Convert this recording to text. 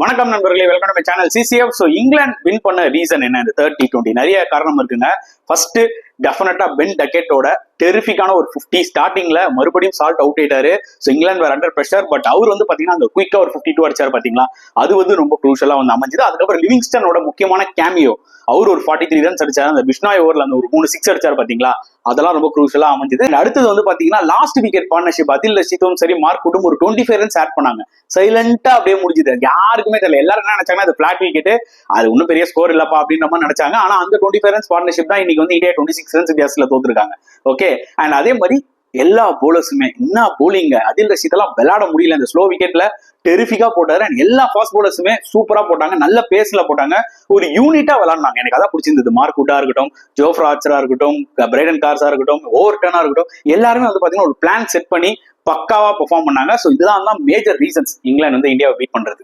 வணக்கம் நண்பர்களே, welcome to my channel CCF. So England win பண்ண ரீசன் என்ன? இந்த தேர்ட் T20 நிறைய காரணம் இருக்குங்க. ஃபர்ஸ்ட் டெஃபினட்டா பென் டக்கெட்டோட டெரிஃபிக்கான ஒரு 50 ஸ்டார்டிங்ல மறுபடியும் சால்ட் அவுட் ஆயிட்டாரு. ஸோ இங்கிலாந்து வேற அண்டர் ப்ரெஷர். பட் அவர் பாத்தீங்கன்னா அந்த குயிக்கா ஒரு 52 அடிச்சாரு பாத்தீங்களா, அது ரொம்ப க்ரூஷலா அமைஞ்சது. அதுக்கப்புறம் லிவிங்ஸ்டனோட முக்கியமான கேமியோ, அவர் ஒரு 43 ரன்ஸ் அடிச்சாரு. அந்த பிஷ்னாய் ஓவர்ல அந்த ஒரு 3 6 அடிச்சாரு பாத்தீங்களா, அதெல்லாம் ரொம்ப க்ரூஷலா அமைஞ்சது. அடுத்தது பாத்தீங்கன்னா லாஸ்ட் விக்கெட் பார்ட்னர்ஷிப் அதில் ரஷீதும் சரி மார்க்குட்டும் ஒரு 25 ரன்ஸ் ஆட் பண்ணாங்க. சைலண்டா அப்படியே முடிஞ்சது, யாருக்குமே தெரியல. எல்லாரும் என்ன நினைச்சாங்கன்னா அது பிளாட் விக்கெட், அது ஒன்னும் பெரிய ஸ்கோர் இல்லப்பா அப்படின்ற மாதிரி நினைச்சாங்க. ஆனா அந்த 25 ரன்ஸ் பார்ட்னர்ஷிப் தான் இன்னைக்கு இந்தியா 26 ரன்ஸ் வித்தியாசத்துல தோத்துருக்காங்க. ஓகே, அண்ட் அதே மாதிரி எல்லா போலர்ஸுமே என்ன போலிங்க, அதில் ரஷீத் எல்லாம் விளையாட முடியல. இந்த ஸ்லோ விக்கெட்ல டெரிஃபிக்கா போட்டாரு. அண்ட் எல்லா ஃபாஸ்ட் போலர்ஸுமே சூப்பரா போட்டாங்க, நல்ல பேஸ்ல போட்டாங்க, ஒரு யூனிட்டா விளையாடுனாங்க. எனக்கு அதான் பிடிச்சிருந்தது. மார்க்குட்டா இருக்கட்டும், ஜோஃப்ரா ஆர்ச்சரா இருக்கட்டும், பிரைடன் கார்ஸா இருக்கட்டும், ஓவர்டனா இருக்கட்டும், எல்லாருமே பாத்தீங்கன்னா ஒரு பிளான் செட் பண்ணி பக்காவா பெர்ஃபார்ம் பண்ணாங்க. ஸோ இதுதான் மேஜர் ரீசன்ஸ் இங்கிலாந்து இந்தியாவை பீட் பண்றது.